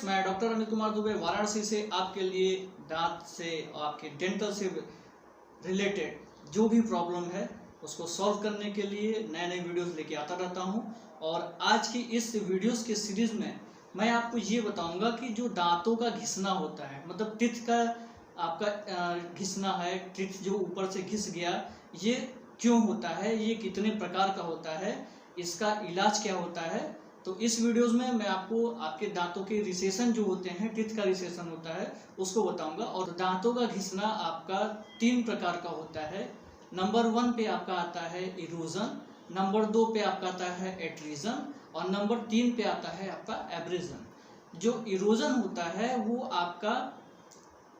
Friends, मैं doctor Amit Kumar Dubey Varanasi से आपके लिए दांत से और आपके डेंटल से रिलेटेड जो भी प्रॉब्लम है उसको सॉल्व करने के लिए नए नए वीडियोस लेके आता रहता हूं। और आज की इस वीडियोस के सीरीज में मैं आपको ये बताऊंगा कि जो दांतों का घिसना होता है, मतलब टीथ का आपका घिसना है, टीथ जो ऊपर से घिस गया, ये क्यों होता है, ये कितने प्रकार का होता है, इसका इलाज क्या होता है। तो इस वीडियोस में मैं आपको आपके दांतों के रिसेशन जो होते हैं, टीथ का रिसेशन होता है, उसको बताऊंगा। और दांतों का घिसना आपका 3 प्रकार का होता है। नंबर 1 पे आपका आता है इरोजन, नंबर 2 पे आपका आता है एट्रीजन और नंबर 3 पे आता है आपका एब्रेजन। जो इरोजन होता है वो आपका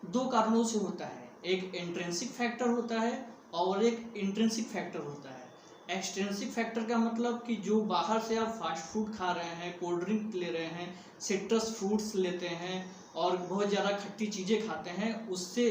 2 कारणों से होता है, एक इंट्रिंसिक फैक्टर होता है और एक इंट्रिंसिक फैक्टर होता है। एक्सट्रिंसिक फैक्टर का मतलब कि जो बाहर से आप फास्ट फूड खा रहे हैं, कोल्ड ड्रिंक ले रहे हैं, सिट्रस फ्रूट्स लेते हैं और बहुत ज़्यादा खट्टी चीज़ें खाते हैं, उससे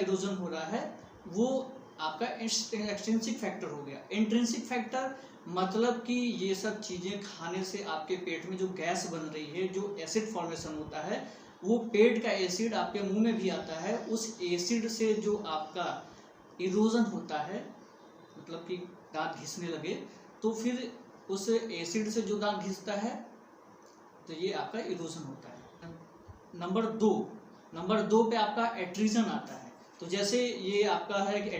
इरोजन हो रहा है, वो आपका एक्सट्रिंसिक फैक्टर हो गया। इंट्रिंसिक फैक्टर मतलब कि ये सब चीज़ें खाने से आपके पेट में जो गैस बन रही है, जो एसिड फॉर्मेशन होता है, वो पेट का एसिड आपके मुंह में भी आता है, उस एसिड से जो आपका इरोजन होता है, मतलब कि दांत घिसने लगे, तो फिर उस एसिड से जो दांत घिसता है तो ये आपका इरोजन होता है। नंबर दो पे आपका एट्रीजन आता है। तो जैसे ये आपका है कि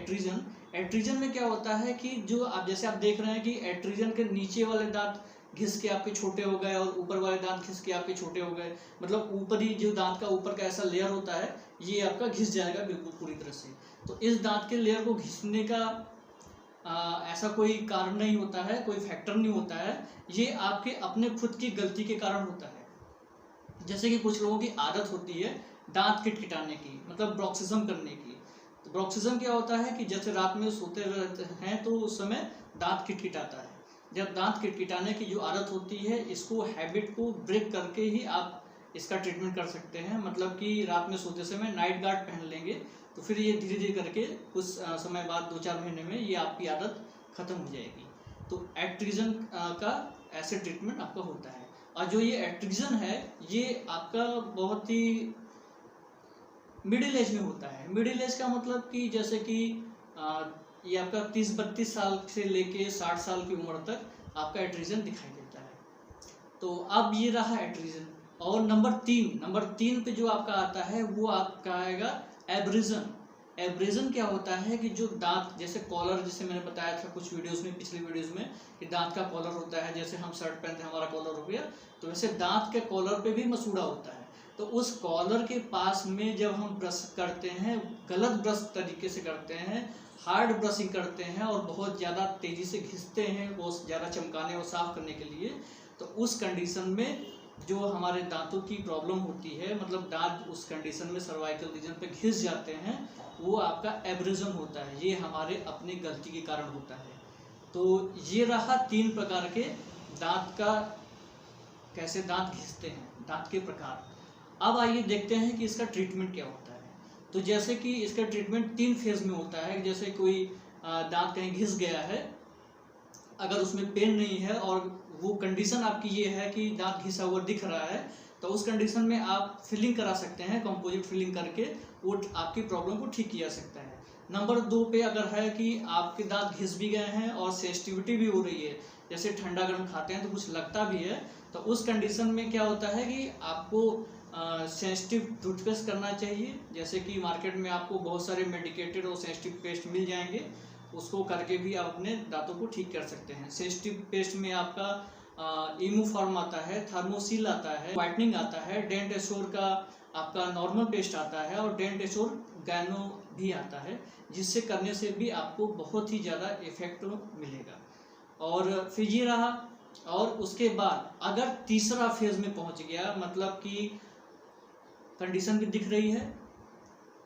एट्रीजन में क्या होता है कि जो आप जैसे आप देख रहे हैं कि एट्रीजन के नीचे वाले दांत घिस के आपके छोटे हो गए और ऊपर वाले दांत घिस के आपके छोटे हो गए, मतलब ऊपरी जो दांत का ऊपर का ऐसा लेयर होता है, ये आपका घिस जाएगा बिल्कुल पूरी तरह से। तो इस दांत के लेयर को घिसने का ऐसा कोई कारण नहीं होता है, कोई फैक्टर नहीं होता है, ये आपके अपने खुद की गलती के कारण होता है। जैसे कि कुछ लोगों की आदत होती है दांत किटकिटाने की, मतलब ब्रॉक्सिज्म करने की। तो ब्रॉक्सिज्म क्या होता है कि जैसे रात में सोते रहते हैं तो उस समय दांत किटकिटाता है। जब दांत किटकिटाने की जो आदत होती है, इसको हैबिट को ब्रेक करके ही आप इसका ट्रीटमेंट कर सकते हैं। मतलब कि रात में सोते समय नाइट गार्ड पहन लेंगे तो फिर ये धीरे धीरे करके कुछ समय बाद 2-4 महीने में ये आपकी आदत खत्म हो जाएगी। तो एट्रीजन का ऐसे ट्रीटमेंट आपका होता है। और जो ये एट्रीजन है ये आपका बहुत ही मिडिल एज में होता है। मिडिल एज का मतलब कि जैसे कि ये आपका 30-32 साल से लेके 60 साल की उम्र तक आपका एट्रीजन दिखाई देता है। तो अब ये रहा एट्रीजन। और नंबर 3 पे जो आपका आता है वो आपका आएगा एब्रेजन। एब्रेजन क्या होता है कि जो दांत, जैसे कॉलर, जैसे मैंने बताया था कुछ वीडियोस में, पिछले वीडियोस में, कि दांत का कॉलर होता है, जैसे हम शर्ट पहनते हैं हमारा कॉलर हो गया, तो वैसे दांत के कॉलर पे भी मसूड़ा होता है। तो उस कॉलर के पास में जब हम ब्रश करते हैं, गलत ब्रश तरीके से करते हैं, हार्ड ब्रशिंग करते हैं और बहुत ज़्यादा तेज़ी से घिसते हैं वो ज़्यादा चमकाने और साफ करने के लिए, तो उस कंडीशन में जो हमारे दांतों की प्रॉब्लम होती है, मतलब दांत उस कंडीशन में सर्वाइकल रीजन पे घिस जाते हैं, वो आपका एब्रेजन होता है। ये हमारे अपनी गलती के कारण होता है। तो ये रहा 3 प्रकार के दांत का, कैसे दांत घिसते हैं, दांत के प्रकार। अब आइए देखते हैं कि इसका ट्रीटमेंट क्या होता है। तो जैसे कि इसका ट्रीटमेंट 3 फेज में होता है। जैसे कोई दांत कहीं घिस गया है, अगर उसमें पेन नहीं है और वो कंडीशन आपकी ये है कि दांत घिसा हुआ दिख रहा है, तो उस कंडीशन में आप फिलिंग करा सकते हैं, कंपोजिट फिलिंग करके वो आपकी प्रॉब्लम को ठीक किया सकता है। नंबर 2 पे अगर है कि आपके दांत घिस भी गए हैं और सेंसिटिविटी भी हो रही है, जैसे ठंडा गर्म खाते हैं तो कुछ लगता भी है, तो उस कंडीशन में क्या होता है कि आपको सेंसिटिव टूथपेस्ट करना चाहिए। जैसे कि मार्केट में आपको बहुत सारे मेडिकेटेड और सेंसिटिव पेस्ट मिल जाएंगे, उसको करके भी आप अपने दांतों को ठीक कर सकते हैं। सेंसिटिव पेस्ट में आपका इमोफॉर्म आता है, थर्मोसील आता है, व्हाइटनिंग आता है, डेंट एश्योर का आपका नॉर्मल पेस्ट आता है और डेंट एश्योर गैनो भी आता है, जिससे करने से भी आपको बहुत ही ज़्यादा इफेक्ट मिलेगा। और फिर ये रहा। और उसके बाद अगर तीसरा फेज में पहुंच गया, मतलब कि कंडीशन भी दिख रही है,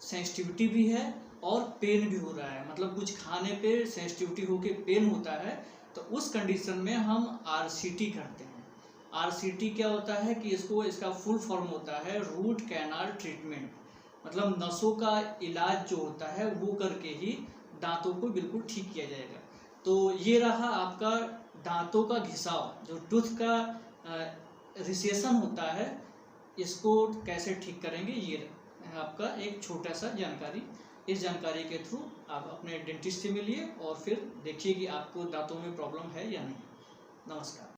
सेंसिटिविटी भी है और पेन भी हो रहा है, मतलब कुछ खाने पे सेंसिटिविटी होके पेन होता है, तो उस कंडीशन में हम आरसीटी करते हैं। आरसीटी क्या होता है कि इसका फुल फॉर्म होता है रूट कैनाल ट्रीटमेंट, मतलब नसों का इलाज जो होता है वो करके ही दांतों को बिल्कुल ठीक किया जाएगा। तो ये रहा आपका दांतों का घिसाव, जो टूथ का रिसेशन होता है, इसको कैसे ठीक करेंगे, ये आपका एक छोटा सा जानकारी। इस जानकारी के थ्रू आप अपने डेंटिस्ट से मिलिए और फिर देखिए कि आपको दांतों में प्रॉब्लम है या नहीं। नमस्कार।